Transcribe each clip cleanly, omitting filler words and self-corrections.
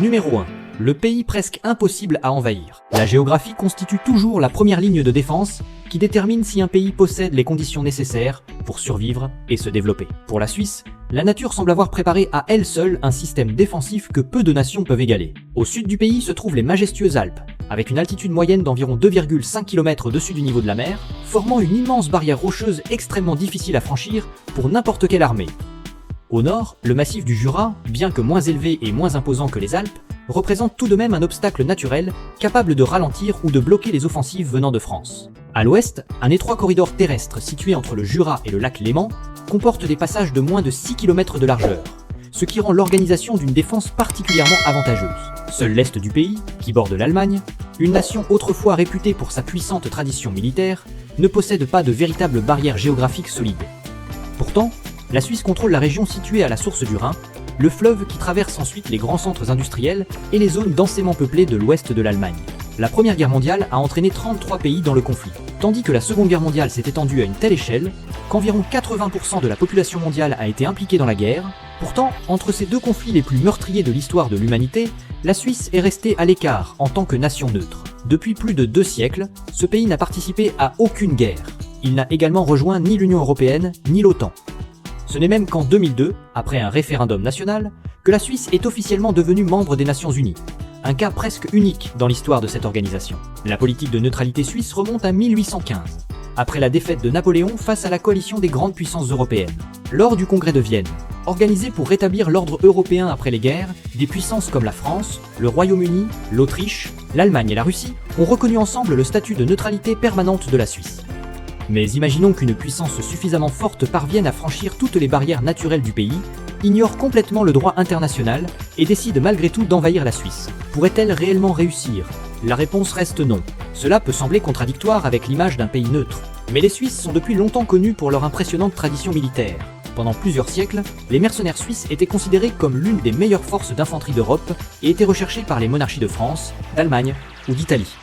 Numéro 1. Le pays presque impossible à envahir. La géographie constitue toujours la première ligne de défense qui détermine si un pays possède les conditions nécessaires pour survivre et se développer. Pour la Suisse, la nature semble avoir préparé à elle seule un système défensif que peu de nations peuvent égaler. Au sud du pays se trouvent les majestueuses Alpes, avec une altitude moyenne d'environ 2,5 km au-dessus du niveau de la mer, formant une immense barrière rocheuse extrêmement difficile à franchir pour n'importe quelle armée. Au nord, le massif du Jura, bien que moins élevé et moins imposant que les Alpes, représente tout de même un obstacle naturel capable de ralentir ou de bloquer les offensives venant de France. À l'ouest, un étroit corridor terrestre situé entre le Jura et le lac Léman comporte des passages de moins de 6 km de largeur, ce qui rend l'organisation d'une défense particulièrement avantageuse. Seul l'est du pays, qui borde l'Allemagne, une nation autrefois réputée pour sa puissante tradition militaire, ne possède pas de véritable barrière géographique solide. Pourtant, la Suisse contrôle la région située à la source du Rhin, le fleuve qui traverse ensuite les grands centres industriels et les zones densément peuplées de l'ouest de l'Allemagne. La Première Guerre mondiale a entraîné 33 pays dans le conflit, tandis que la Seconde Guerre mondiale s'est étendue à une telle échelle qu'environ 80% de la population mondiale a été impliquée dans la guerre. Pourtant, entre ces deux conflits les plus meurtriers de l'histoire de l'humanité, la Suisse est restée à l'écart en tant que nation neutre. Depuis plus de 2 siècles, ce pays n'a participé à aucune guerre. Il n'a également rejoint ni l'Union européenne ni l'OTAN. Ce n'est même qu'en 2002, après un référendum national, que la Suisse est officiellement devenue membre des Nations Unies. Un cas presque unique dans l'histoire de cette organisation. La politique de neutralité suisse remonte à 1815, après la défaite de Napoléon face à la coalition des grandes puissances européennes. Lors du congrès de Vienne, organisé pour rétablir l'ordre européen après les guerres, des puissances comme la France, le Royaume-Uni, l'Autriche, l'Allemagne et la Russie ont reconnu ensemble le statut de neutralité permanente de la Suisse. Mais imaginons qu'une puissance suffisamment forte parvienne à franchir toutes les barrières naturelles du pays, ignore complètement le droit international et décide malgré tout d'envahir la Suisse. Pourrait-elle réellement réussir? La réponse reste non. Cela peut sembler contradictoire avec l'image d'un pays neutre. Mais les Suisses sont depuis longtemps connus pour leur impressionnante tradition militaire. Pendant plusieurs siècles, les mercenaires suisses étaient considérés comme l'une des meilleures forces d'infanterie d'Europe et étaient recherchés par les monarchies de France, d'Allemagne ou d'Italie.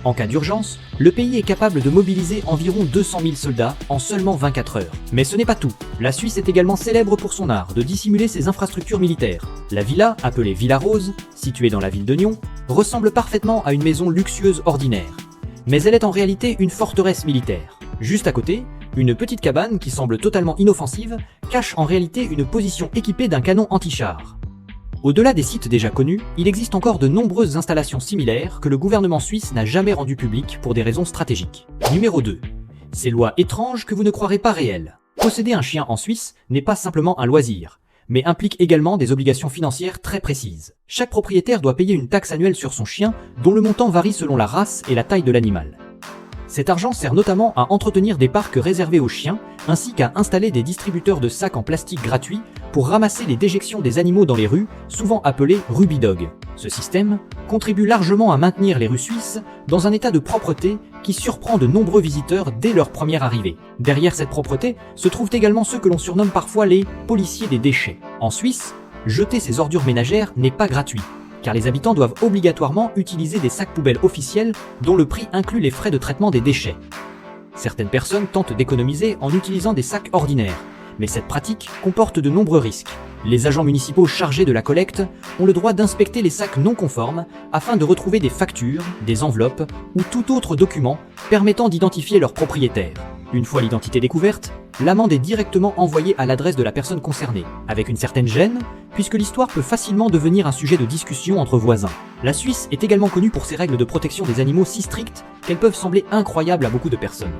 En cas d'urgence, le pays est capable de mobiliser environ 200 000 soldats en seulement 24 heures. Mais ce n'est pas tout. La Suisse est également célèbre pour son art de dissimuler ses infrastructures militaires. La villa, appelée Villa Rose, située dans la ville de Nyon, ressemble parfaitement à une maison luxueuse ordinaire. Mais elle est en réalité une forteresse militaire. Juste à côté, une petite cabane qui semble totalement inoffensive cache en réalité une position équipée d'un canon anti-char. Au-delà des sites déjà connus, il existe encore de nombreuses installations similaires que le gouvernement suisse n'a jamais rendues publiques pour des raisons stratégiques. Numéro 2. Ces lois étranges que vous ne croirez pas réelles. Posséder un chien en Suisse n'est pas simplement un loisir, mais implique également des obligations financières très précises. Chaque propriétaire doit payer une taxe annuelle sur son chien, dont le montant varie selon la race et la taille de l'animal. Cet argent sert notamment à entretenir des parcs réservés aux chiens, ainsi qu'à installer des distributeurs de sacs en plastique gratuits pour ramasser les déjections des animaux dans les rues, souvent appelées rubidog. Ce système contribue largement à maintenir les rues suisses dans un état de propreté qui surprend de nombreux visiteurs dès leur première arrivée. Derrière cette propreté se trouvent également ceux que l'on surnomme parfois les policiers des déchets. En Suisse, jeter ses ordures ménagères n'est pas gratuit, car les habitants doivent obligatoirement utiliser des sacs poubelles officiels dont le prix inclut les frais de traitement des déchets. Certaines personnes tentent d'économiser en utilisant des sacs ordinaires, mais cette pratique comporte de nombreux risques. Les agents municipaux chargés de la collecte ont le droit d'inspecter les sacs non conformes afin de retrouver des factures, des enveloppes ou tout autre document permettant d'identifier leur propriétaire. Une fois l'identité découverte, l'amende est directement envoyée à l'adresse de la personne concernée, avec une certaine gêne, puisque l'histoire peut facilement devenir un sujet de discussion entre voisins. La Suisse est également connue pour ses règles de protection des animaux si strictes qu'elles peuvent sembler incroyables à beaucoup de personnes.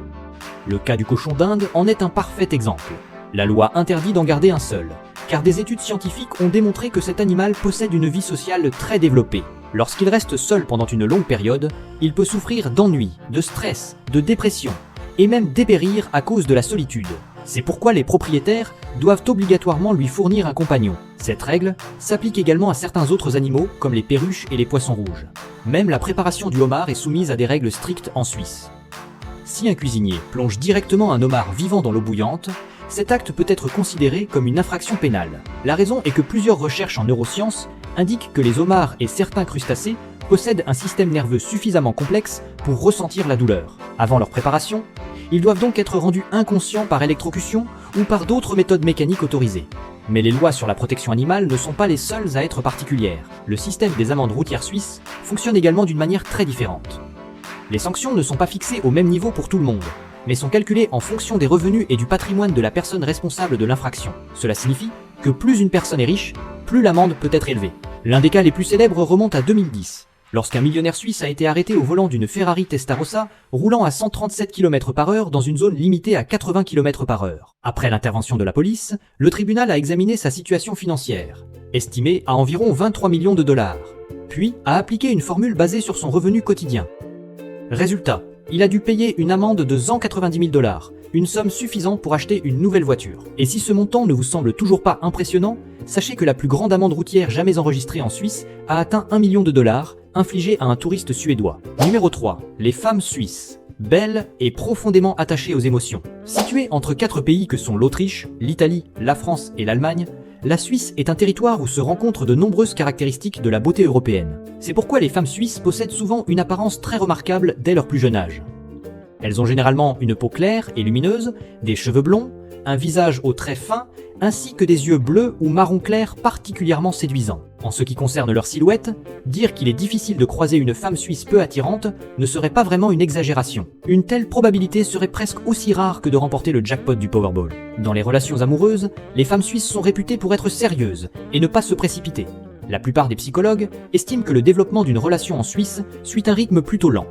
Le cas du cochon d'Inde en est un parfait exemple. La loi interdit d'en garder un seul, car des études scientifiques ont démontré que cet animal possède une vie sociale très développée. Lorsqu'il reste seul pendant une longue période, il peut souffrir d'ennui, de stress, de dépression, et même dépérir à cause de la solitude. C'est pourquoi les propriétaires doivent obligatoirement lui fournir un compagnon. Cette règle s'applique également à certains autres animaux comme les perruches et les poissons rouges. Même la préparation du homard est soumise à des règles strictes en Suisse. Si un cuisinier plonge directement un homard vivant dans l'eau bouillante, cet acte peut être considéré comme une infraction pénale. La raison est que plusieurs recherches en neurosciences indiquent que les homards et certains crustacés possèdent un système nerveux suffisamment complexe pour ressentir la douleur. Avant leur préparation, ils doivent donc être rendus inconscients par électrocution ou par d'autres méthodes mécaniques autorisées. Mais les lois sur la protection animale ne sont pas les seules à être particulières. Le système des amendes routières suisses fonctionne également d'une manière très différente. Les sanctions ne sont pas fixées au même niveau pour tout le monde, mais sont calculées en fonction des revenus et du patrimoine de la personne responsable de l'infraction. Cela signifie que plus une personne est riche, plus l'amende peut être élevée. L'un des cas les plus célèbres remonte à 2010, lorsqu'un millionnaire suisse a été arrêté au volant d'une Ferrari Testarossa roulant à 137 km/h dans une zone limitée à 80 km/h. Après l'intervention de la police, le tribunal a examiné sa situation financière, estimée à environ 23 millions de dollars, puis a appliqué une formule basée sur son revenu quotidien. Résultat, il a dû payer une amende de 190 000 dollars, une somme suffisante pour acheter une nouvelle voiture. Et si ce montant ne vous semble toujours pas impressionnant, sachez que la plus grande amende routière jamais enregistrée en Suisse a atteint 1 million de dollars, infligée à un touriste suédois. Numéro 3. Les femmes suisses. Belles et profondément attachées aux émotions. Située entre 4 pays que sont l'Autriche, l'Italie, la France et l'Allemagne, la Suisse est un territoire où se rencontrent de nombreuses caractéristiques de la beauté européenne. C'est pourquoi les femmes suisses possèdent souvent une apparence très remarquable dès leur plus jeune âge. Elles ont généralement une peau claire et lumineuse, des cheveux blonds, un visage aux traits fins, ainsi que des yeux bleus ou marron clair particulièrement séduisants. En ce qui concerne leur silhouette, dire qu'il est difficile de croiser une femme suisse peu attirante ne serait pas vraiment une exagération. Une telle probabilité serait presque aussi rare que de remporter le jackpot du Powerball. Dans les relations amoureuses, les femmes suisses sont réputées pour être sérieuses et ne pas se précipiter. La plupart des psychologues estiment que le développement d'une relation en Suisse suit un rythme plutôt lent.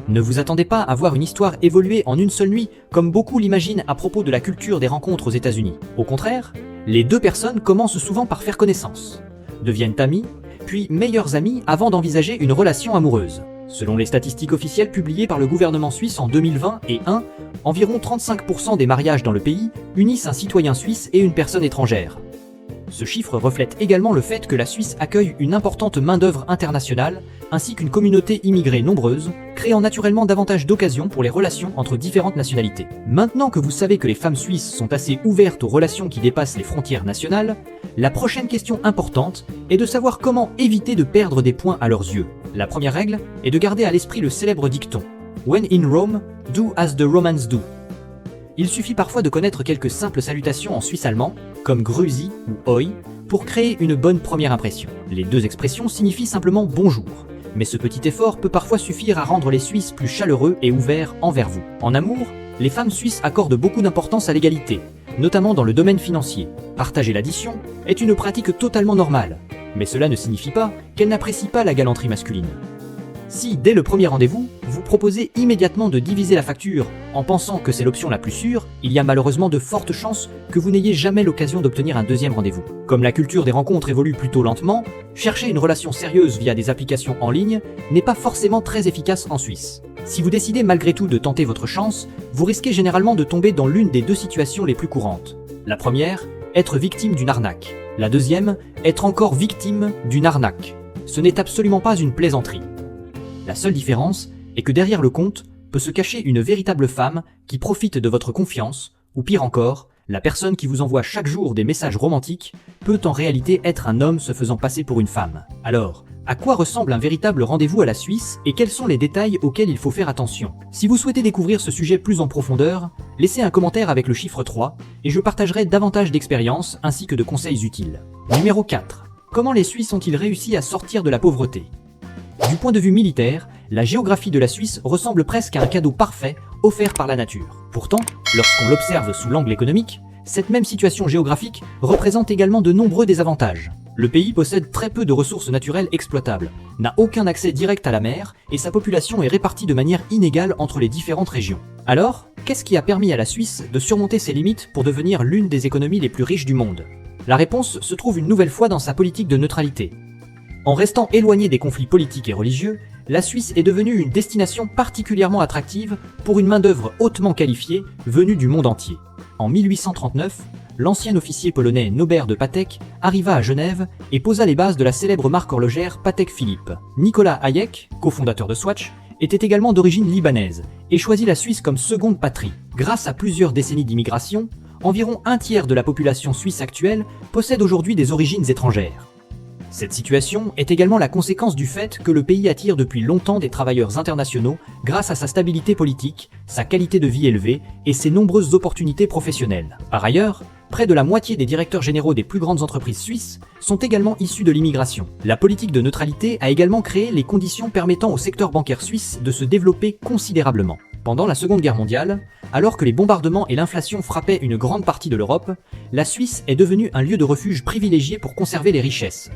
Ne vous attendez pas à voir une histoire évoluer en une seule nuit, comme beaucoup l'imaginent à propos de la culture des rencontres aux États-Unis. Au contraire, les deux personnes commencent souvent par faire connaissance, deviennent amies, puis meilleures amies avant d'envisager une relation amoureuse. Selon les statistiques officielles publiées par le gouvernement suisse en 2021, environ 35% des mariages dans le pays unissent un citoyen suisse et une personne étrangère. Ce chiffre reflète également le fait que la Suisse accueille une importante main-d'œuvre internationale, ainsi qu'une communauté immigrée nombreuse, créant naturellement davantage d'occasions pour les relations entre différentes nationalités. Maintenant que vous savez que les femmes suisses sont assez ouvertes aux relations qui dépassent les frontières nationales, la prochaine question importante est de savoir comment éviter de perdre des points à leurs yeux. La première règle est de garder à l'esprit le célèbre dicton « When in Rome, do as the Romans do ». Il suffit parfois de connaître quelques simples salutations en suisse allemand, comme Grüezi ou Oi, pour créer une bonne première impression. Les deux expressions signifient simplement bonjour, mais ce petit effort peut parfois suffire à rendre les Suisses plus chaleureux et ouverts envers vous. En amour, les femmes suisses accordent beaucoup d'importance à l'égalité, notamment dans le domaine financier. Partager l'addition est une pratique totalement normale, mais cela ne signifie pas qu'elles n'apprécient pas la galanterie masculine. Si, dès le premier rendez-vous, vous proposez immédiatement de diviser la facture en pensant que c'est l'option la plus sûre, il y a malheureusement de fortes chances que vous n'ayez jamais l'occasion d'obtenir un deuxième rendez-vous. Comme la culture des rencontres évolue plutôt lentement, chercher une relation sérieuse via des applications en ligne n'est pas forcément très efficace en Suisse. Si vous décidez malgré tout de tenter votre chance, vous risquez généralement de tomber dans l'une des deux situations les plus courantes. La première, être victime d'une arnaque. La deuxième, être encore victime d'une arnaque. Ce n'est absolument pas une plaisanterie. La seule différence est que derrière le compte peut se cacher une véritable femme qui profite de votre confiance, ou pire encore, la personne qui vous envoie chaque jour des messages romantiques peut en réalité être un homme se faisant passer pour une femme. Alors, à quoi ressemble un véritable rendez-vous à la Suisse et quels sont les détails auxquels il faut faire attention? Si vous souhaitez découvrir ce sujet plus en profondeur, laissez un commentaire avec le chiffre 3 et je partagerai davantage d'expériences ainsi que de conseils utiles. Numéro 4. Comment les Suisses ont-ils réussi à sortir de la pauvreté? Du point de vue militaire, la géographie de la Suisse ressemble presque à un cadeau parfait offert par la nature. Pourtant, lorsqu'on l'observe sous l'angle économique, cette même situation géographique représente également de nombreux désavantages. Le pays possède très peu de ressources naturelles exploitables, n'a aucun accès direct à la mer et sa population est répartie de manière inégale entre les différentes régions. Alors, qu'est-ce qui a permis à la Suisse de surmonter ses limites pour devenir l'une des économies les plus riches du monde? La réponse se trouve une nouvelle fois dans sa politique de neutralité. En restant éloignée des conflits politiques et religieux, la Suisse est devenue une destination particulièrement attractive pour une main-d'œuvre hautement qualifiée venue du monde entier. En 1839, l'ancien officier polonais Norbert de Patek arriva à Genève et posa les bases de la célèbre marque horlogère Patek Philippe. Nicolas Hayek, cofondateur de Swatch, était également d'origine libanaise et choisit la Suisse comme seconde patrie. Grâce à plusieurs décennies d'immigration, environ un tiers de la population suisse actuelle possède aujourd'hui des origines étrangères. Cette situation est également la conséquence du fait que le pays attire depuis longtemps des travailleurs internationaux grâce à sa stabilité politique, sa qualité de vie élevée et ses nombreuses opportunités professionnelles. Par ailleurs, Près de la moitié des directeurs généraux des plus grandes entreprises suisses sont également issus de l'immigration. La politique de neutralité a également créé les conditions permettant au secteur bancaire suisse de se développer considérablement. Pendant la Seconde Guerre mondiale, alors que les bombardements et l'inflation frappaient une grande partie de l'Europe, la Suisse est devenue un lieu de refuge privilégié pour conserver les richesses.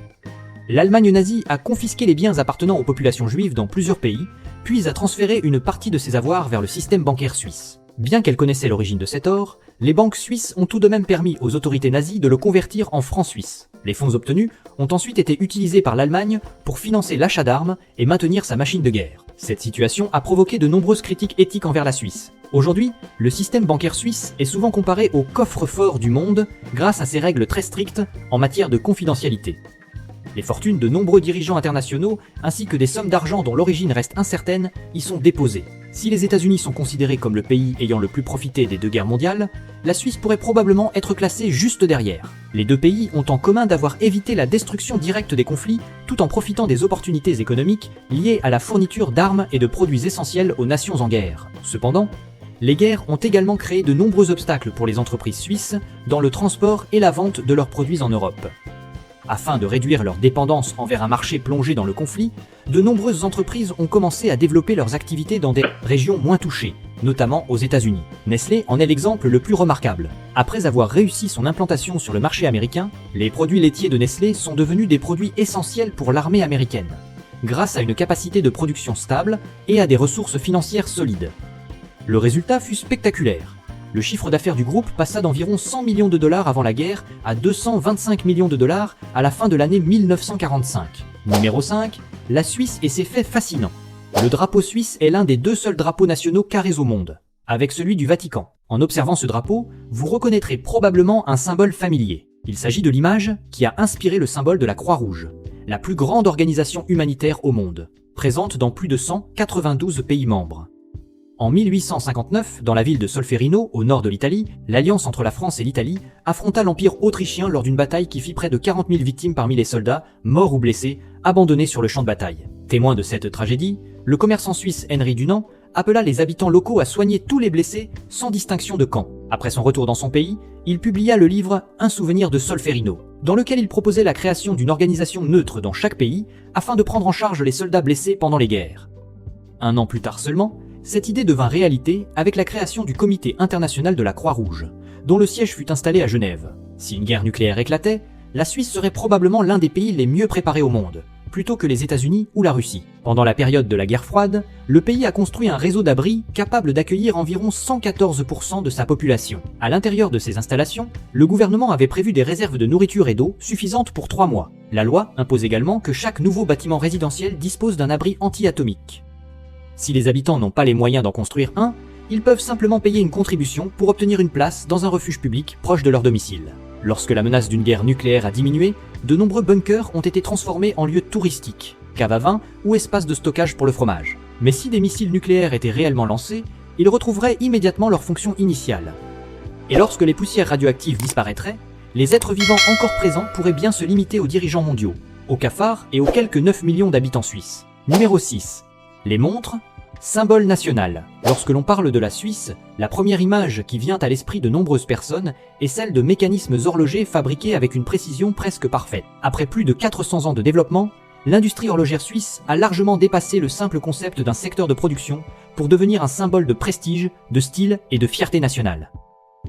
L'Allemagne nazie a confisqué les biens appartenant aux populations juives dans plusieurs pays, puis a transféré une partie de ses avoirs vers le système bancaire suisse. Bien qu'elles connaissaient l'origine de cet or, les banques suisses ont tout de même permis aux autorités nazies de le convertir en francs suisses. Les fonds obtenus ont ensuite été utilisés par l'Allemagne pour financer l'achat d'armes et maintenir sa machine de guerre. Cette situation a provoqué de nombreuses critiques éthiques envers la Suisse. Aujourd'hui, le système bancaire suisse est souvent comparé au coffre-fort du monde grâce à ses règles très strictes en matière de confidentialité. Les fortunes de nombreux dirigeants internationaux, ainsi que des sommes d'argent dont l'origine reste incertaine, y sont déposées. Si les États-Unis sont considérés comme le pays ayant le plus profité des deux guerres mondiales, la Suisse pourrait probablement être classée juste derrière. Les deux pays ont en commun d'avoir évité la destruction directe des conflits, tout en profitant des opportunités économiques liées à la fourniture d'armes et de produits essentiels aux nations en guerre. Cependant, les guerres ont également créé de nombreux obstacles pour les entreprises suisses dans le transport et la vente de leurs produits en Europe. Afin de réduire leur dépendance envers un marché plongé dans le conflit, de nombreuses entreprises ont commencé à développer leurs activités dans des régions moins touchées, notamment aux États-Unis. Nestlé en est l'exemple le plus remarquable. Après avoir réussi son implantation sur le marché américain, les produits laitiers de Nestlé sont devenus des produits essentiels pour l'armée américaine, grâce à une capacité de production stable et à des ressources financières solides. Le résultat fut spectaculaire. Le chiffre d'affaires du groupe passa d'environ 100 millions de dollars avant la guerre à 225 millions de dollars à la fin de l'année 1945. Numéro 5. La Suisse et ses faits fascinants. Le drapeau suisse est l'un des deux seuls drapeaux nationaux carrés au monde, avec celui du Vatican. En observant ce drapeau, vous reconnaîtrez probablement un symbole familier. Il s'agit de l'image qui a inspiré le symbole de la Croix-Rouge, la plus grande organisation humanitaire au monde, présente dans plus de 192 pays membres. En 1859, dans la ville de Solferino, au nord de l'Italie, l'alliance entre la France et l'Italie affronta l'Empire autrichien lors d'une bataille qui fit près de 40 000 victimes parmi les soldats, morts ou blessés, abandonnés sur le champ de bataille. Témoin de cette tragédie, le commerçant suisse Henri Dunant appela les habitants locaux à soigner tous les blessés sans distinction de camp. Après son retour dans son pays, il publia le livre Un souvenir de Solferino, dans lequel il proposait la création d'une organisation neutre dans chaque pays afin de prendre en charge les soldats blessés pendant les guerres. Un an plus tard seulement, cette idée devint réalité avec la création du Comité international de la Croix-Rouge, dont le siège fut installé à Genève. Si une guerre nucléaire éclatait, la Suisse serait probablement l'un des pays les mieux préparés au monde, plutôt que les États-Unis ou la Russie. Pendant la période de la guerre froide, le pays a construit un réseau d'abris capable d'accueillir environ 114% de sa population. À l'intérieur de ces installations, le gouvernement avait prévu des réserves de nourriture et d'eau suffisantes pour 3 mois. La loi impose également que chaque nouveau bâtiment résidentiel dispose d'un abri anti-atomique. Si les habitants n'ont pas les moyens d'en construire un, ils peuvent simplement payer une contribution pour obtenir une place dans un refuge public proche de leur domicile. Lorsque la menace d'une guerre nucléaire a diminué, de nombreux bunkers ont été transformés en lieux touristiques, caves à vin ou espaces de stockage pour le fromage. Mais si des missiles nucléaires étaient réellement lancés, ils retrouveraient immédiatement leur fonction initiale. Et lorsque les poussières radioactives disparaîtraient, les êtres vivants encore présents pourraient bien se limiter aux dirigeants mondiaux, aux cafards et aux quelques 9 millions d'habitants suisses. Numéro 6. Les montres, symbole national. Lorsque l'on parle de la Suisse, la première image qui vient à l'esprit de nombreuses personnes est celle de mécanismes horlogers fabriqués avec une précision presque parfaite. Après plus de 400 ans de développement, l'industrie horlogère suisse a largement dépassé le simple concept d'un secteur de production pour devenir un symbole de prestige, de style et de fierté nationale.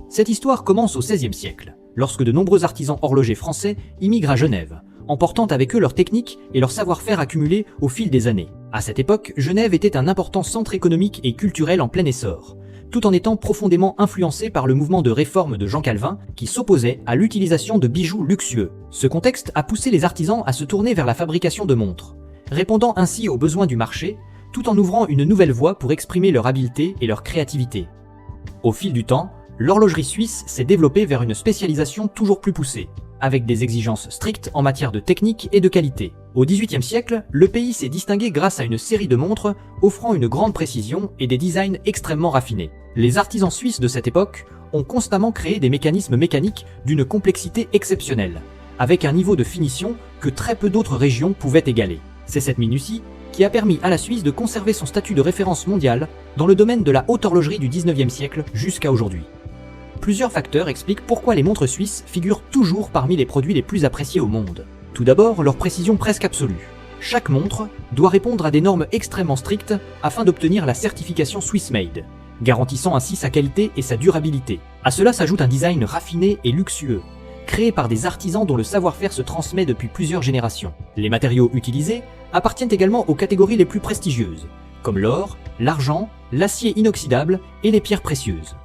Cette histoire commence au XVIe siècle, lorsque de nombreux artisans horlogers français immigrent à Genève, emportant avec eux leur technique et leur savoir-faire accumulés au fil des années. À cette époque, Genève était un important centre économique et culturel en plein essor, tout en étant profondément influencé par le mouvement de réforme de Jean Calvin qui s'opposait à l'utilisation de bijoux luxueux. Ce contexte a poussé les artisans à se tourner vers la fabrication de montres, répondant ainsi aux besoins du marché, tout en ouvrant une nouvelle voie pour exprimer leur habileté et leur créativité. Au fil du temps, l'horlogerie suisse s'est développée vers une spécialisation toujours plus poussée, avec des exigences strictes en matière de technique et de qualité. Au XVIIIe siècle, le pays s'est distingué grâce à une série de montres offrant une grande précision et des designs extrêmement raffinés. Les artisans suisses de cette époque ont constamment créé des mécanismes mécaniques d'une complexité exceptionnelle, avec un niveau de finition que très peu d'autres régions pouvaient égaler. C'est cette minutie qui a permis à la Suisse de conserver son statut de référence mondiale dans le domaine de la haute horlogerie du XIXe siècle jusqu'à aujourd'hui. Plusieurs facteurs expliquent pourquoi les montres suisses figurent toujours parmi les produits les plus appréciés au monde. Tout d'abord, leur précision presque absolue. Chaque montre doit répondre à des normes extrêmement strictes afin d'obtenir la certification Swiss Made, garantissant ainsi sa qualité et sa durabilité. À cela s'ajoute un design raffiné et luxueux, créé par des artisans dont le savoir-faire se transmet depuis plusieurs générations. Les matériaux utilisés appartiennent également aux catégories les plus prestigieuses, comme l'or, l'argent, l'acier inoxydable et les pierres précieuses.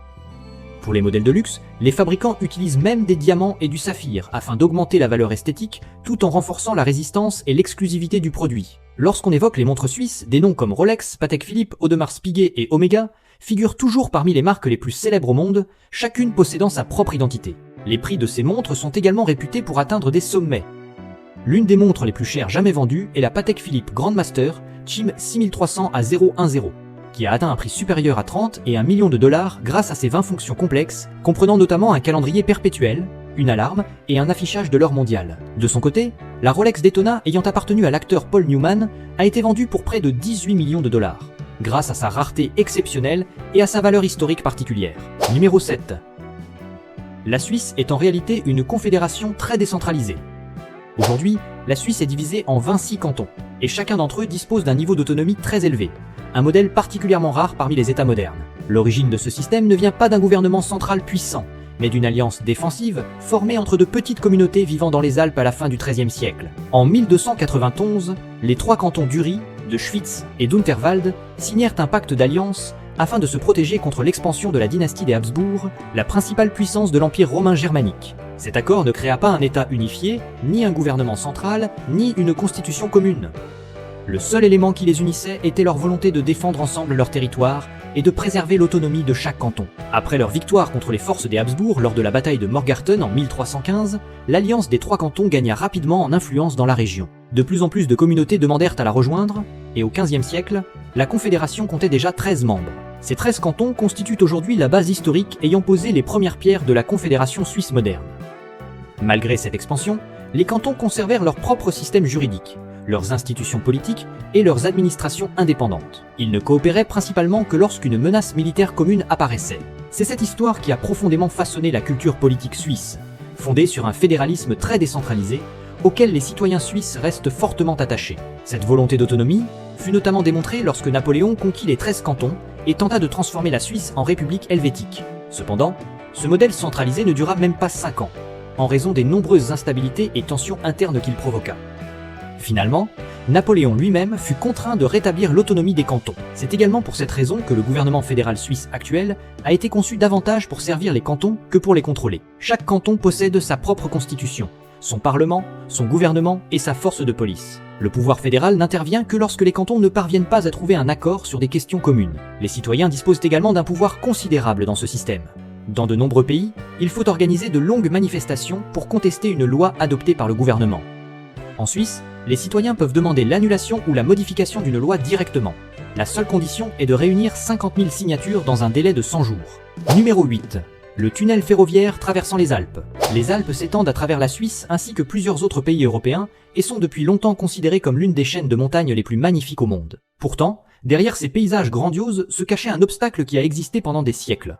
Pour les modèles de luxe, les fabricants utilisent même des diamants et du saphir afin d'augmenter la valeur esthétique tout en renforçant la résistance et l'exclusivité du produit. Lorsqu'on évoque les montres suisses, des noms comme Rolex, Patek Philippe, Audemars Piguet et Omega figurent toujours parmi les marques les plus célèbres au monde, chacune possédant sa propre identité. Les prix de ces montres sont également réputés pour atteindre des sommets. L'une des montres les plus chères jamais vendues est la Patek Philippe Grandmaster CHIM 6300 à 010, qui a atteint un prix supérieur à 30 et $1 million grâce à ses 20 fonctions complexes, comprenant notamment un calendrier perpétuel, une alarme et un affichage de l'heure mondiale. De son côté, la Rolex Daytona ayant appartenu à l'acteur Paul Newman a été vendue pour près de $18 millions, grâce à sa rareté exceptionnelle et à sa valeur historique particulière. Numéro 7. La Suisse est en réalité une confédération très décentralisée. Aujourd'hui, la Suisse est divisée en 26 cantons, et chacun d'entre eux dispose d'un niveau d'autonomie très élevé, un modèle particulièrement rare parmi les États modernes. L'origine de ce système ne vient pas d'un gouvernement central puissant, mais d'une alliance défensive formée entre de petites communautés vivant dans les Alpes à la fin du XIIIe siècle. En 1291, les trois cantons d'Uri, de Schwyz et d'Unterwald signèrent un pacte d'alliance afin de se protéger contre l'expansion de la dynastie des Habsbourg, la principale puissance de l'Empire romain germanique. Cet accord ne créa pas un État unifié, ni un gouvernement central, ni une constitution commune. Le seul élément qui les unissait était leur volonté de défendre ensemble leur territoire et de préserver l'autonomie de chaque canton. Après leur victoire contre les forces des Habsbourg lors de la bataille de Morgarten en 1315, l'alliance des trois cantons gagna rapidement en influence dans la région. De plus en plus de communautés demandèrent à la rejoindre, et au XVe siècle, la Confédération comptait déjà 13 membres. Ces 13 cantons constituent aujourd'hui la base historique ayant posé les premières pierres de la Confédération suisse moderne. Malgré cette expansion, les cantons conservèrent leur propre système juridique, leurs institutions politiques et leurs administrations indépendantes. Ils ne coopéraient principalement que lorsqu'une menace militaire commune apparaissait. C'est cette histoire qui a profondément façonné la culture politique suisse, fondée sur un fédéralisme très décentralisé, auquel les citoyens suisses restent fortement attachés. Cette volonté d'autonomie fut notamment démontrée lorsque Napoléon conquit les 13 cantons et tenta de transformer la Suisse en république helvétique. Cependant, ce modèle centralisé ne dura même pas 5 ans, en raison des nombreuses instabilités et tensions internes qu'il provoqua. Finalement, Napoléon lui-même fut contraint de rétablir l'autonomie des cantons. C'est également pour cette raison que le gouvernement fédéral suisse actuel a été conçu davantage pour servir les cantons que pour les contrôler. Chaque canton possède sa propre constitution, son parlement, son gouvernement et sa force de police. Le pouvoir fédéral n'intervient que lorsque les cantons ne parviennent pas à trouver un accord sur des questions communes. Les citoyens disposent également d'un pouvoir considérable dans ce système. Dans de nombreux pays, il faut organiser de longues manifestations pour contester une loi adoptée par le gouvernement. En Suisse, les citoyens peuvent demander l'annulation ou la modification d'une loi directement. La seule condition est de réunir 50 000 signatures dans un délai de 100 jours. Numéro 8. Le tunnel ferroviaire traversant les Alpes. Les Alpes s'étendent à travers la Suisse ainsi que plusieurs autres pays européens et sont depuis longtemps considérées comme l'une des chaînes de montagnes les plus magnifiques au monde. Pourtant, derrière ces paysages grandioses se cachait un obstacle qui a existé pendant des siècles.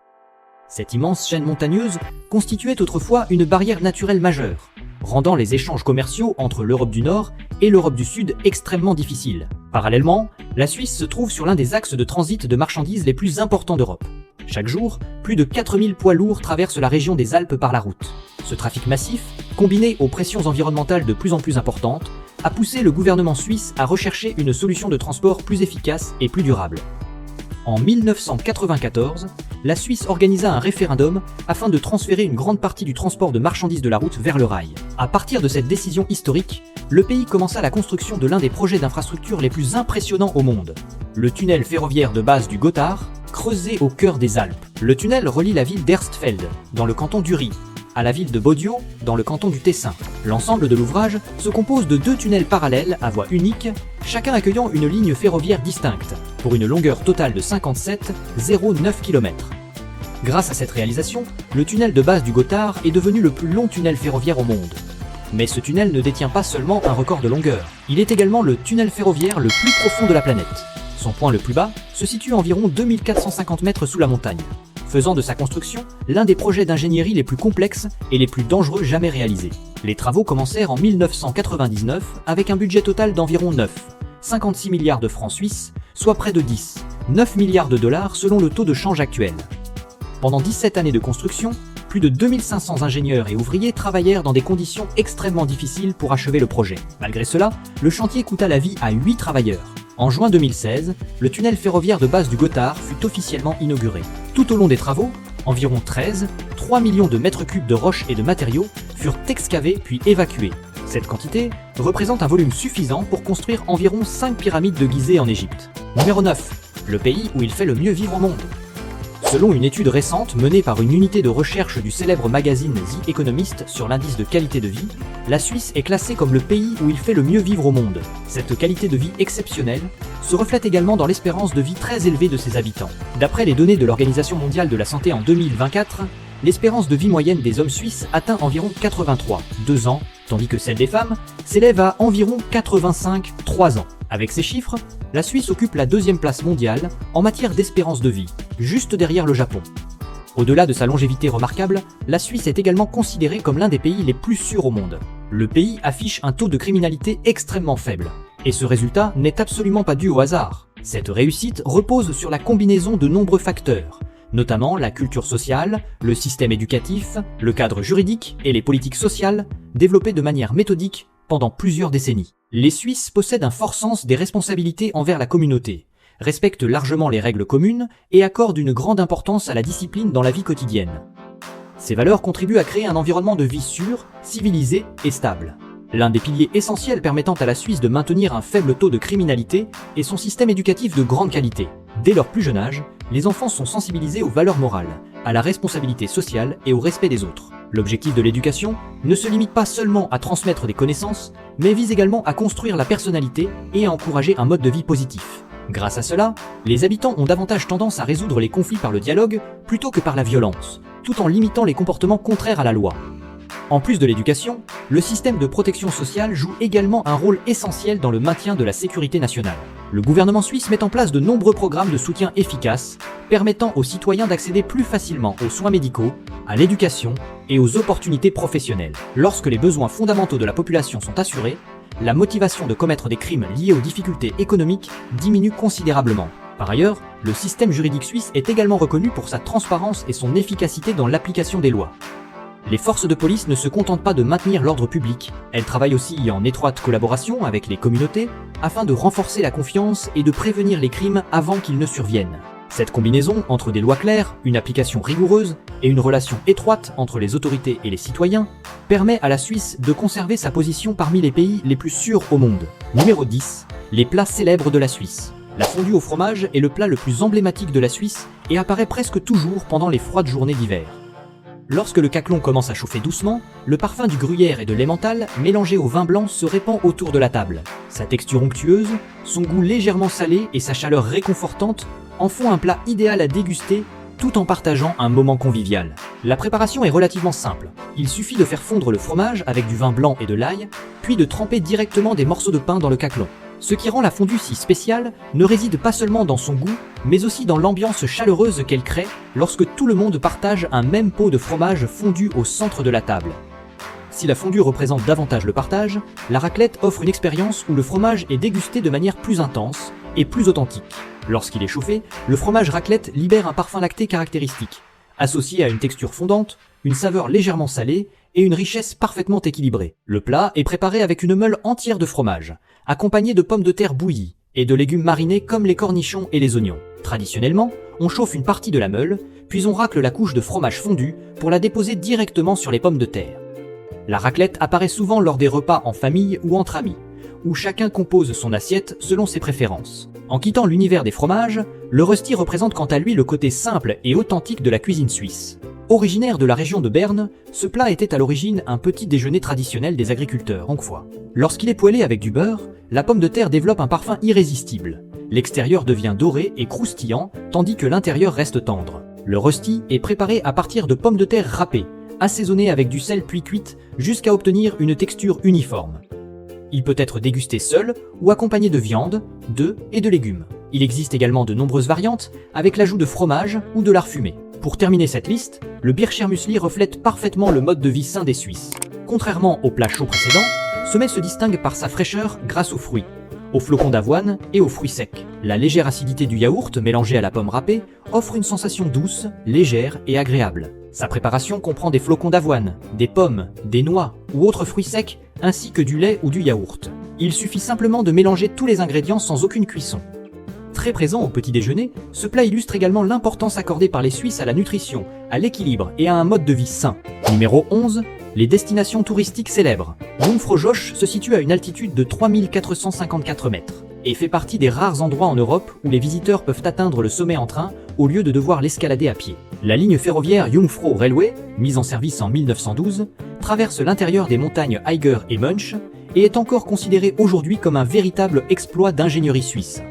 Cette immense chaîne montagneuse constituait autrefois une barrière naturelle majeure, rendant les échanges commerciaux entre l'Europe du Nord et l'Europe du Sud extrêmement difficiles. Parallèlement, la Suisse se trouve sur l'un des axes de transit de marchandises les plus importants d'Europe. Chaque jour, plus de 4000 poids lourds traversent la région des Alpes par la route. Ce trafic massif, combiné aux pressions environnementales de plus en plus importantes, a poussé le gouvernement suisse à rechercher une solution de transport plus efficace et plus durable. En 1994, la Suisse organisa un référendum afin de transférer une grande partie du transport de marchandises de la route vers le rail. À partir de cette décision historique, le pays commença la construction de l'un des projets d'infrastructure les plus impressionnants au monde, le tunnel ferroviaire de base du Gotthard, creusé au cœur des Alpes. Le tunnel relie la ville d'Erstfeld, dans le canton d'Uri, à la ville de Bodio, dans le canton du Tessin. L'ensemble de l'ouvrage se compose de 2 tunnels parallèles à voie unique, chacun accueillant une ligne ferroviaire distincte, pour une longueur totale de 57,09 km. Grâce à cette réalisation, le tunnel de base du Gotthard est devenu le plus long tunnel ferroviaire au monde. Mais ce tunnel ne détient pas seulement un record de longueur, il est également le tunnel ferroviaire le plus profond de la planète. Son point le plus bas se situe à environ 2450 mètres sous la montagne, faisant de sa construction l'un des projets d'ingénierie les plus complexes et les plus dangereux jamais réalisés. Les travaux commencèrent en 1999 avec un budget total d'environ 56 milliards de francs suisses, soit près de 9 milliards de dollars selon le taux de change actuel. Pendant 17 années de construction, plus de 2500 ingénieurs et ouvriers travaillèrent dans des conditions extrêmement difficiles pour achever le projet. Malgré cela, le chantier coûta la vie à 8 travailleurs. En juin 2016, le tunnel ferroviaire de base du Gothard fut officiellement inauguré. Tout au long des travaux, environ 3 millions de mètres cubes de roches et de matériaux furent excavés puis évacués. Cette quantité représente un volume suffisant pour construire environ 5 pyramides de Gizeh en Égypte. Numéro 9. Le pays où il fait le mieux vivre au monde. Selon une étude récente menée par une unité de recherche du célèbre magazine The Economist sur l'indice de qualité de vie, la Suisse est classée comme le pays où il fait le mieux vivre au monde. Cette qualité de vie exceptionnelle se reflète également dans l'espérance de vie très élevée de ses habitants. D'après les données de l'Organisation mondiale de la santé en 2024, l'espérance de vie moyenne des hommes suisses atteint environ 83 ans, tandis que celle des femmes s'élève à environ 85 ans. Avec ces chiffres, la Suisse occupe la 2e place mondiale en matière d'espérance de vie, juste derrière le Japon. Au-delà de sa longévité remarquable, la Suisse est également considérée comme l'un des pays les plus sûrs au monde. Le pays affiche un taux de criminalité extrêmement faible, et ce résultat n'est absolument pas dû au hasard. Cette réussite repose sur la combinaison de nombreux facteurs, notamment la culture sociale, le système éducatif, le cadre juridique et les politiques sociales, développées de manière méthodique pendant plusieurs décennies. Les Suisses possèdent un fort sens des responsabilités envers la communauté, respectent largement les règles communes et accordent une grande importance à la discipline dans la vie quotidienne. Ces valeurs contribuent à créer un environnement de vie sûr, civilisé et stable. L'un des piliers essentiels permettant à la Suisse de maintenir un faible taux de criminalité est son système éducatif de grande qualité. Dès leur plus jeune âge, les enfants sont sensibilisés aux valeurs morales, à la responsabilité sociale et au respect des autres. L'objectif de l'éducation ne se limite pas seulement à transmettre des connaissances, mais vise également à construire la personnalité et à encourager un mode de vie positif. Grâce à cela, les habitants ont davantage tendance à résoudre les conflits par le dialogue plutôt que par la violence, tout en limitant les comportements contraires à la loi. En plus de l'éducation, le système de protection sociale joue également un rôle essentiel dans le maintien de la sécurité nationale. Le gouvernement suisse met en place de nombreux programmes de soutien efficaces, permettant aux citoyens d'accéder plus facilement aux soins médicaux, à l'éducation et aux opportunités professionnelles. Lorsque les besoins fondamentaux de la population sont assurés, la motivation de commettre des crimes liés aux difficultés économiques diminue considérablement. Par ailleurs, le système juridique suisse est également reconnu pour sa transparence et son efficacité dans l'application des lois. Les forces de police ne se contentent pas de maintenir l'ordre public, elles travaillent aussi en étroite collaboration avec les communautés afin de renforcer la confiance et de prévenir les crimes avant qu'ils ne surviennent. Cette combinaison entre des lois claires, une application rigoureuse et une relation étroite entre les autorités et les citoyens permet à la Suisse de conserver sa position parmi les pays les plus sûrs au monde. Numéro 10. Les plats célèbres de la Suisse. La fondue au fromage est le plat le plus emblématique de la Suisse et apparaît presque toujours pendant les froides journées d'hiver. Lorsque le caclon commence à chauffer doucement, le parfum du gruyère et de l'emmental mélangé au vin blanc se répand autour de la table. Sa texture onctueuse, son goût légèrement salé et sa chaleur réconfortante en font un plat idéal à déguster tout en partageant un moment convivial. La préparation est relativement simple. Il suffit de faire fondre le fromage avec du vin blanc et de l'ail, puis de tremper directement des morceaux de pain dans le caclon. Ce qui rend la fondue si spéciale ne réside pas seulement dans son goût, mais aussi dans l'ambiance chaleureuse qu'elle crée lorsque tout le monde partage un même pot de fromage fondu au centre de la table. Si la fondue représente davantage le partage, la raclette offre une expérience où le fromage est dégusté de manière plus intense et plus authentique. Lorsqu'il est chauffé, le fromage raclette libère un parfum lacté caractéristique, associé à une texture fondante, une saveur légèrement salée et une richesse parfaitement équilibrée. Le plat est préparé avec une meule entière de fromage, accompagnée de pommes de terre bouillies et de légumes marinés comme les cornichons et les oignons. Traditionnellement, on chauffe une partie de la meule, puis on racle la couche de fromage fondu pour la déposer directement sur les pommes de terre. La raclette apparaît souvent lors des repas en famille ou entre amis, où chacun compose son assiette selon ses préférences. En quittant l'univers des fromages, le rösti représente quant à lui le côté simple et authentique de la cuisine suisse. Originaire de la région de Berne, ce plat était à l'origine un petit déjeuner traditionnel des agriculteurs ancquois. Lorsqu'il est poêlé avec du beurre, la pomme de terre développe un parfum irrésistible. L'extérieur devient doré et croustillant, tandis que l'intérieur reste tendre. Le rösti est préparé à partir de pommes de terre râpées, assaisonnées avec du sel puis cuites jusqu'à obtenir une texture uniforme. Il peut être dégusté seul ou accompagné de viande, d'œufs et de légumes. Il existe également de nombreuses variantes avec l'ajout de fromage ou de lard fumé. Pour terminer cette liste, le Bircher Müsli reflète parfaitement le mode de vie sain des Suisses. Contrairement aux plats chauds précédents, ce mets se distingue par sa fraîcheur grâce aux fruits, aux flocons d'avoine et aux fruits secs. La légère acidité du yaourt mélangé à la pomme râpée offre une sensation douce, légère et agréable. Sa préparation comprend des flocons d'avoine, des pommes, des noix ou autres fruits secs, ainsi que du lait ou du yaourt. Il suffit simplement de mélanger tous les ingrédients sans aucune cuisson. Très présent au petit déjeuner, ce plat illustre également l'importance accordée par les Suisses à la nutrition, à l'équilibre et à un mode de vie sain. Numéro 11. Les destinations touristiques célèbres. Jungfrau Joch se situe à une altitude de 3454 mètres et fait partie des rares endroits en Europe où les visiteurs peuvent atteindre le sommet en train au lieu de devoir l'escalader à pied. La ligne ferroviaire Jungfrau Railway, mise en service en 1912, traverse l'intérieur des montagnes Eiger et Mönch et est encore considérée aujourd'hui comme un véritable exploit d'ingénierie suisse.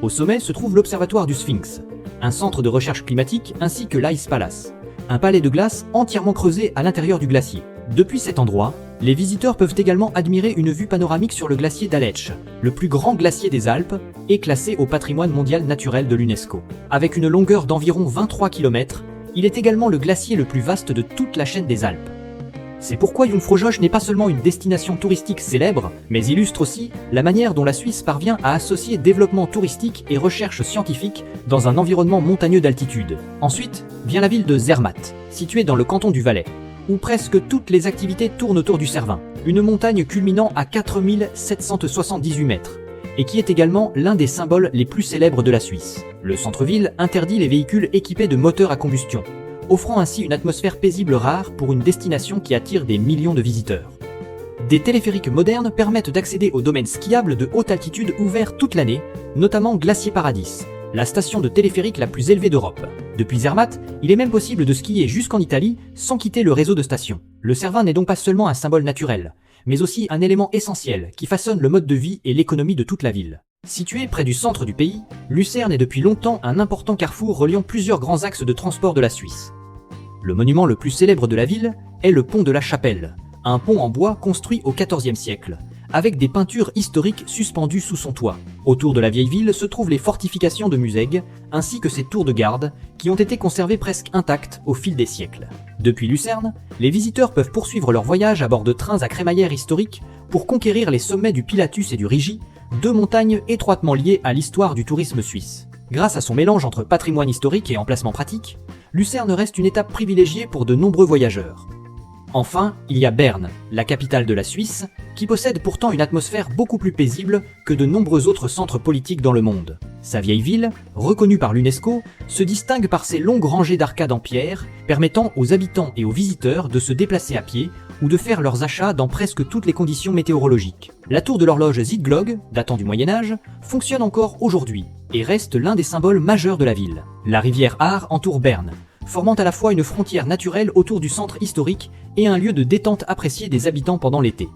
Au sommet se trouve l'observatoire du Sphinx, un centre de recherche climatique ainsi que l'Ice Palace, un palais de glace entièrement creusé à l'intérieur du glacier. Depuis cet endroit, les visiteurs peuvent également admirer une vue panoramique sur le glacier d'Aletsch, le plus grand glacier des Alpes, et classé au patrimoine mondial naturel de l'UNESCO. Avec une longueur d'environ 23 km, il est également le glacier le plus vaste de toute la chaîne des Alpes. C'est pourquoi Jungfrau Joch n'est pas seulement une destination touristique célèbre, mais illustre aussi la manière dont la Suisse parvient à associer développement touristique et recherche scientifique dans un environnement montagneux d'altitude. Ensuite, vient la ville de Zermatt, située dans le canton du Valais, où presque toutes les activités tournent autour du Cervin, une montagne culminant à 4778 mètres, et qui est également l'un des symboles les plus célèbres de la Suisse. Le centre-ville interdit les véhicules équipés de moteurs à combustion, offrant ainsi une atmosphère paisible rare pour une destination qui attire des millions de visiteurs. Des téléphériques modernes permettent d'accéder aux domaines skiables de haute altitude ouverts toute l'année, notamment Glacier Paradis, la station de téléphérique la plus élevée d'Europe. Depuis Zermatt, il est même possible de skier jusqu'en Italie sans quitter le réseau de stations. Le Cervin n'est donc pas seulement un symbole naturel, mais aussi un élément essentiel qui façonne le mode de vie et l'économie de toute la ville. Situé près du centre du pays, Lucerne est depuis longtemps un important carrefour reliant plusieurs grands axes de transport de la Suisse. Le monument le plus célèbre de la ville est le pont de la Chapelle, un pont en bois construit au XIVe siècle, avec des peintures historiques suspendues sous son toit. Autour de la vieille ville se trouvent les fortifications de Musègue, ainsi que ses tours de garde, qui ont été conservées presque intactes au fil des siècles. Depuis Lucerne, les visiteurs peuvent poursuivre leur voyage à bord de trains à crémaillère historique pour conquérir les sommets du Pilatus et du Rigi, deux montagnes étroitement liées à l'histoire du tourisme suisse. Grâce à son mélange entre patrimoine historique et emplacement pratique, Lucerne reste une étape privilégiée pour de nombreux voyageurs. Enfin, il y a Berne, la capitale de la Suisse, qui possède pourtant une atmosphère beaucoup plus paisible que de nombreux autres centres politiques dans le monde. Sa vieille ville, reconnue par l'UNESCO, se distingue par ses longues rangées d'arcades en pierre, permettant aux habitants et aux visiteurs de se déplacer à pied ou de faire leurs achats dans presque toutes les conditions météorologiques. La tour de l'horloge Zietglogge, datant du Moyen-Âge, fonctionne encore aujourd'hui et reste l'un des symboles majeurs de la ville. La rivière Aar entoure Berne, formant à la fois une frontière naturelle autour du centre historique et un lieu de détente apprécié des habitants pendant l'été.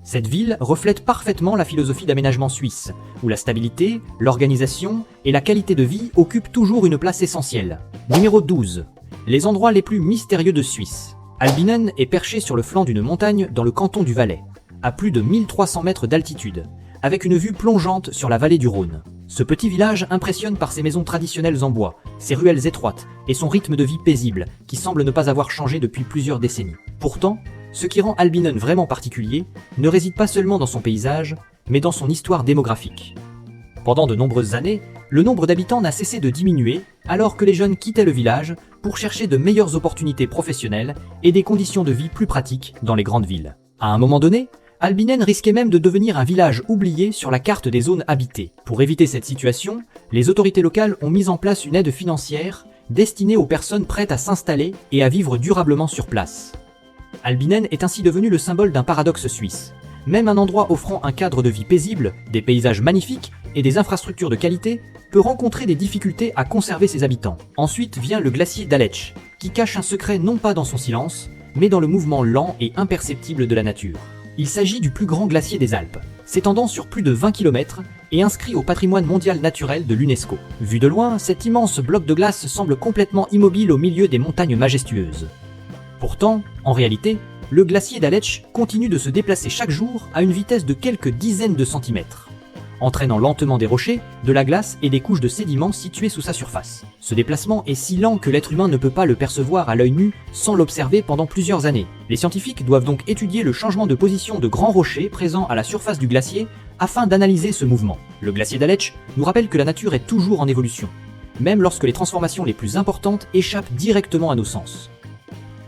Cette ville reflète parfaitement la philosophie d'aménagement suisse, où la stabilité, l'organisation et la qualité de vie occupent toujours une place essentielle. Numéro 12. Les endroits les plus mystérieux de Suisse. Albinen est perché sur le flanc d'une montagne dans le canton du Valais, à plus de 1300 mètres d'altitude, avec une vue plongeante sur la vallée du Rhône. Ce petit village impressionne par ses maisons traditionnelles en bois, ses ruelles étroites et son rythme de vie paisible qui semble ne pas avoir changé depuis plusieurs décennies. Pourtant, ce qui rend Albinen vraiment particulier ne réside pas seulement dans son paysage, mais dans son histoire démographique. Pendant de nombreuses années, le nombre d'habitants n'a cessé de diminuer alors que les jeunes quittaient le village pour chercher de meilleures opportunités professionnelles et des conditions de vie plus pratiques dans les grandes villes. À un moment donné, Albinen risquait même de devenir un village oublié sur la carte des zones habitées. Pour éviter cette situation, les autorités locales ont mis en place une aide financière destinée aux personnes prêtes à s'installer et à vivre durablement sur place. Albinen est ainsi devenu le symbole d'un paradoxe suisse. Même un endroit offrant un cadre de vie paisible, des paysages magnifiques et des infrastructures de qualité peut rencontrer des difficultés à conserver ses habitants. Ensuite vient le glacier d'Aletsch, qui cache un secret non pas dans son silence, mais dans le mouvement lent et imperceptible de la nature. Il s'agit du plus grand glacier des Alpes, s'étendant sur plus de 20 km et inscrit au patrimoine mondial naturel de l'UNESCO. Vu de loin, cet immense bloc de glace semble complètement immobile au milieu des montagnes majestueuses. Pourtant, en réalité, le glacier d'Aletsch continue de se déplacer chaque jour à une vitesse de quelques dizaines de centimètres. entraînant lentement des rochers, de la glace et des couches de sédiments situées sous sa surface. Ce déplacement est si lent que l'être humain ne peut pas le percevoir à l'œil nu sans l'observer pendant plusieurs années. Les scientifiques doivent donc étudier le changement de position de grands rochers présents à la surface du glacier afin d'analyser ce mouvement. Le glacier d'Aletsch nous rappelle que la nature est toujours en évolution, même lorsque les transformations les plus importantes échappent directement à nos sens.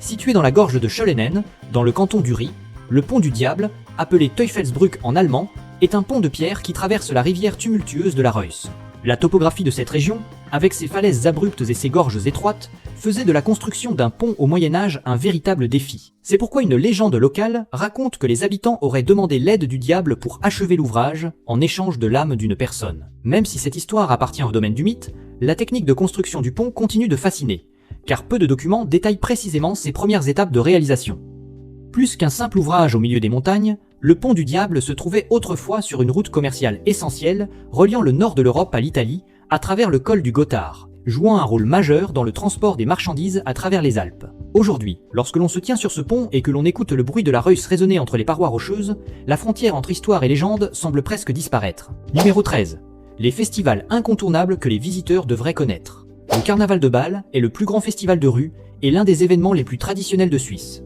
Situé dans la gorge de Schöllenen, dans le canton d'Uri, le pont du Diable, appelé Teufelsbrück en allemand, est un pont de pierre qui traverse la rivière tumultueuse de la Reuss. La topographie de cette région, avec ses falaises abruptes et ses gorges étroites, faisait de la construction d'un pont au Moyen-Âge un véritable défi. C'est pourquoi une légende locale raconte que les habitants auraient demandé l'aide du diable pour achever l'ouvrage en échange de l'âme d'une personne. Même si cette histoire appartient au domaine du mythe, la technique de construction du pont continue de fasciner, car peu de documents détaillent précisément ses premières étapes de réalisation. Plus qu'un simple ouvrage au milieu des montagnes, le pont du Diable se trouvait autrefois sur une route commerciale essentielle reliant le nord de l'Europe à l'Italie à travers le col du Gothard, jouant un rôle majeur dans le transport des marchandises à travers les Alpes. Aujourd'hui, lorsque l'on se tient sur ce pont et que l'on écoute le bruit de la Reuss résonner entre les parois rocheuses, la frontière entre histoire et légende semble presque disparaître. Numéro 13. Les festivals incontournables que les visiteurs devraient connaître. Le Carnaval de Bâle est le plus grand festival de rue et l'un des événements les plus traditionnels de Suisse.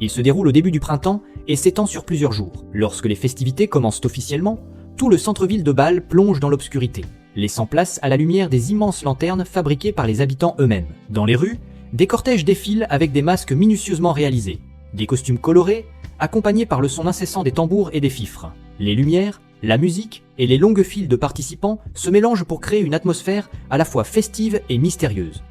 Il se déroule au début du printemps et s'étend sur plusieurs jours. Lorsque les festivités commencent officiellement, tout le centre-ville de Bâle plonge dans l'obscurité, laissant place à la lumière des immenses lanternes fabriquées par les habitants eux-mêmes. Dans les rues, des cortèges défilent avec des masques minutieusement réalisés, des costumes colorés, accompagnés par le son incessant des tambours et des fifres. Les lumières, la musique et les longues files de participants se mélangent pour créer une atmosphère à la fois festive et mystérieuse.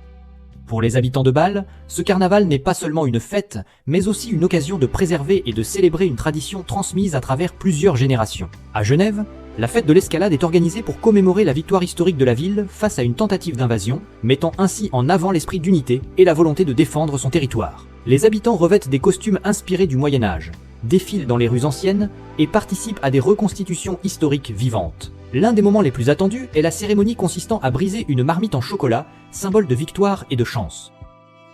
Pour les habitants de Bâle, ce carnaval n'est pas seulement une fête, mais aussi une occasion de préserver et de célébrer une tradition transmise à travers plusieurs générations. À Genève, la fête de l'escalade est organisée pour commémorer la victoire historique de la ville face à une tentative d'invasion, mettant ainsi en avant l'esprit d'unité et la volonté de défendre son territoire. Les habitants revêtent des costumes inspirés du Moyen-Âge, défilent dans les rues anciennes et participent à des reconstitutions historiques vivantes. L'un des moments les plus attendus est la cérémonie consistant à briser une marmite en chocolat, symbole de victoire et de chance.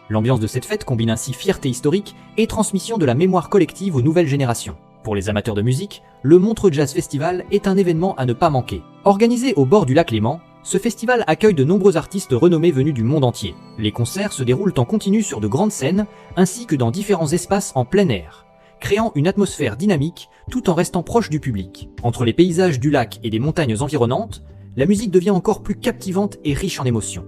L'ambiance de cette fête combine ainsi fierté historique et transmission de la mémoire collective aux nouvelles générations. Pour les amateurs de musique, le Montreux Jazz Festival est un événement à ne pas manquer. Organisé au bord du lac Léman, ce festival accueille de nombreux artistes renommés venus du monde entier. Les concerts se déroulent en continu sur de grandes scènes, ainsi que dans différents espaces en plein air, créant une atmosphère dynamique tout en restant proche du public. Entre les paysages du lac et des montagnes environnantes, la musique devient encore plus captivante et riche en émotions.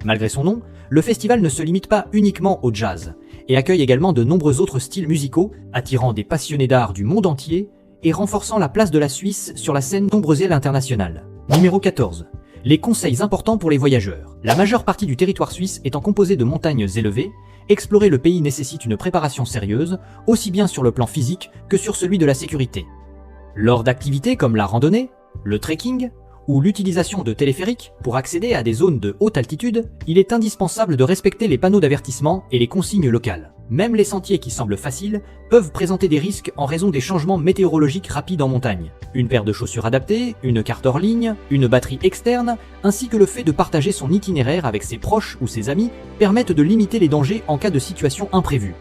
Malgré son nom, le festival ne se limite pas uniquement au jazz, et accueille également de nombreux autres styles musicaux, attirant des passionnés d'art du monde entier et renforçant la place de la Suisse sur la scène ombreusienne internationale. Numéro 14. Les conseils importants pour les voyageurs. La majeure partie du territoire suisse étant composée de montagnes élevées, explorer le pays nécessite une préparation sérieuse, aussi bien sur le plan physique que sur celui de la sécurité. Lors d'activités comme la randonnée, le trekking ou l'utilisation de téléphériques pour accéder à des zones de haute altitude, il est indispensable de respecter les panneaux d'avertissement et les consignes locales. Même les sentiers qui semblent faciles peuvent présenter des risques en raison des changements météorologiques rapides en montagne. Une paire de chaussures adaptées, une carte hors ligne, une batterie externe, ainsi que le fait de partager son itinéraire avec ses proches ou ses amis permettent de limiter les dangers en cas de situation imprévue.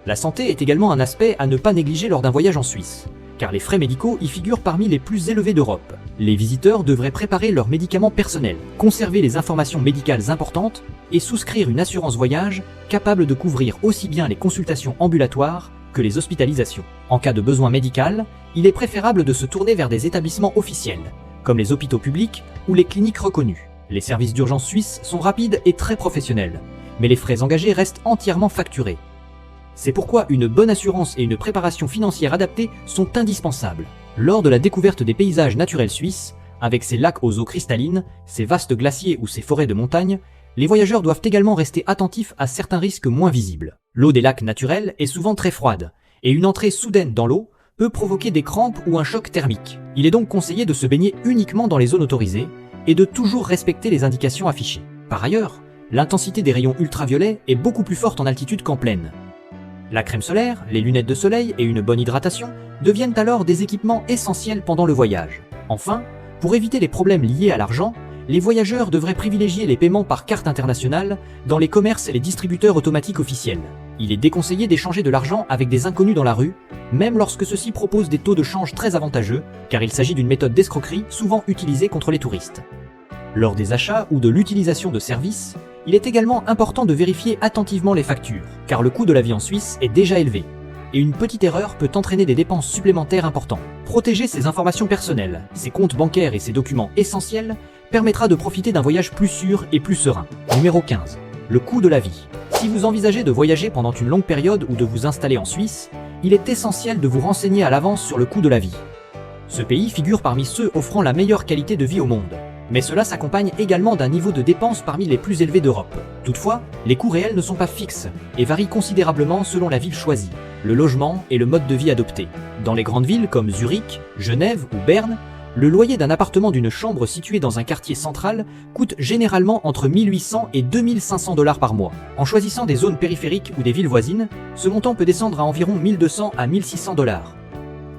La santé est également un aspect à ne pas négliger lors d'un voyage en Suisse, car les frais médicaux y figurent parmi les plus élevés d'Europe. Les visiteurs devraient préparer leurs médicaments personnels, conserver les informations médicales importantes et souscrire une assurance voyage capable de couvrir aussi bien les consultations ambulatoires que les hospitalisations. En cas de besoin médical, il est préférable de se tourner vers des établissements officiels, comme les hôpitaux publics ou les cliniques reconnues. Les services d'urgence suisses sont rapides et très professionnels, mais les frais engagés restent entièrement facturés. C'est pourquoi une bonne assurance et une préparation financière adaptée sont indispensables. Lors de la découverte des paysages naturels suisses, avec ses lacs aux eaux cristallines, ses vastes glaciers ou ses forêts de montagne, les voyageurs doivent également rester attentifs à certains risques moins visibles. L'eau des lacs naturels est souvent très froide, et une entrée soudaine dans l'eau peut provoquer des crampes ou un choc thermique. Il est donc conseillé de se baigner uniquement dans les zones autorisées et de toujours respecter les indications affichées. Par ailleurs, l'intensité des rayons ultraviolets est beaucoup plus forte en altitude qu'en plaine. La crème solaire, les lunettes de soleil et une bonne hydratation deviennent alors des équipements essentiels pendant le voyage. Enfin, pour éviter les problèmes liés à l'argent, les voyageurs devraient privilégier les paiements par carte internationale dans les commerces et les distributeurs automatiques officiels. Il est déconseillé d'échanger de l'argent avec des inconnus dans la rue, même lorsque ceux-ci proposent des taux de change très avantageux, car il s'agit d'une méthode d'escroquerie souvent utilisée contre les touristes. Lors des achats ou de l'utilisation de services, il est également important de vérifier attentivement les factures, car le coût de la vie en Suisse est déjà élevé, et une petite erreur peut entraîner des dépenses supplémentaires importantes. Protéger ses informations personnelles, ses comptes bancaires et ses documents essentiels permettra de profiter d'un voyage plus sûr et plus serein. Numéro 15. Le coût de la vie. Si vous envisagez de voyager pendant une longue période ou de vous installer en Suisse, il est essentiel de vous renseigner à l'avance sur le coût de la vie. Ce pays figure parmi ceux offrant la meilleure qualité de vie au monde, mais cela s'accompagne également d'un niveau de dépenses parmi les plus élevés d'Europe. Toutefois, les coûts réels ne sont pas fixes et varient considérablement selon la ville choisie, le logement et le mode de vie adopté. Dans les grandes villes comme Zurich, Genève ou Berne, le loyer d'un appartement d'une chambre situé dans un quartier central coûte généralement entre 1800 et 2500 $ par mois. En choisissant des zones périphériques ou des villes voisines, ce montant peut descendre à environ 1200 à 1600 $.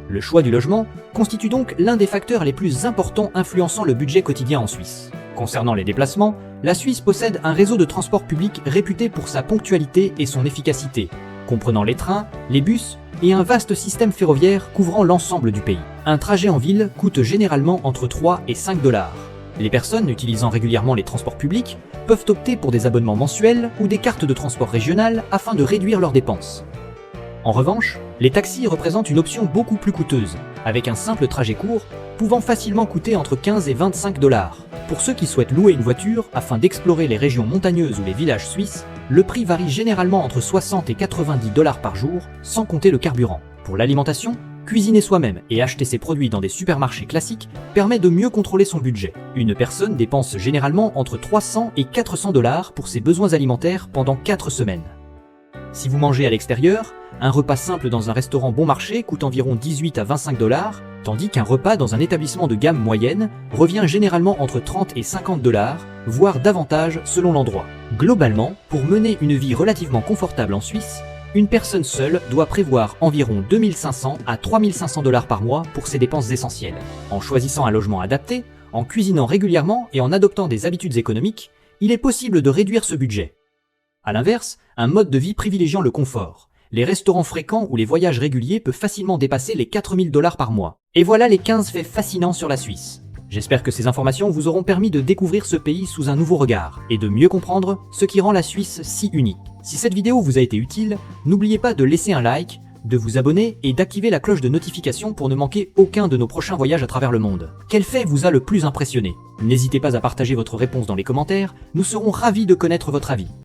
Le choix du logement constitue donc l'un des facteurs les plus importants influençant le budget quotidien en Suisse. Concernant les déplacements, la Suisse possède un réseau de transport public réputé pour sa ponctualité et son efficacité, comprenant les trains, les bus et un vaste système ferroviaire couvrant l'ensemble du pays. Un trajet en ville coûte généralement entre 3 et 5 $. Les personnes utilisant régulièrement les transports publics peuvent opter pour des abonnements mensuels ou des cartes de transport régionales afin de réduire leurs dépenses. En revanche, les taxis représentent une option beaucoup plus coûteuse, avec un simple trajet court pouvant facilement coûter entre 15 et 25 $. Pour ceux qui souhaitent louer une voiture afin d'explorer les régions montagneuses ou les villages suisses, le prix varie généralement entre 60 et 90 $ par jour, sans compter le carburant. Pour l'alimentation, cuisiner soi-même et acheter ses produits dans des supermarchés classiques permet de mieux contrôler son budget. Une personne dépense généralement entre 300 et 400 $ pour ses besoins alimentaires pendant 4 semaines. Si vous mangez à l'extérieur, un repas simple dans un restaurant bon marché coûte environ 18 à 25 $, tandis qu'un repas dans un établissement de gamme moyenne revient généralement entre 30 et 50 $, voire davantage selon l'endroit. Globalement, pour mener une vie relativement confortable en Suisse, une personne seule doit prévoir environ 2500 à 3500 $ par mois pour ses dépenses essentielles. En choisissant un logement adapté, en cuisinant régulièrement et en adoptant des habitudes économiques, il est possible de réduire ce budget. A l'inverse, un mode de vie privilégiant le confort, les restaurants fréquents ou les voyages réguliers peuvent facilement dépasser les 4000 $ par mois. Et voilà les 15 faits fascinants sur la Suisse. J'espère que ces informations vous auront permis de découvrir ce pays sous un nouveau regard et de mieux comprendre ce qui rend la Suisse si unique. Si cette vidéo vous a été utile, n'oubliez pas de laisser un like, de vous abonner et d'activer la cloche de notification pour ne manquer aucun de nos prochains voyages à travers le monde. Quel fait vous a le plus impressionné? N'hésitez pas à partager votre réponse dans les commentaires, nous serons ravis de connaître votre avis.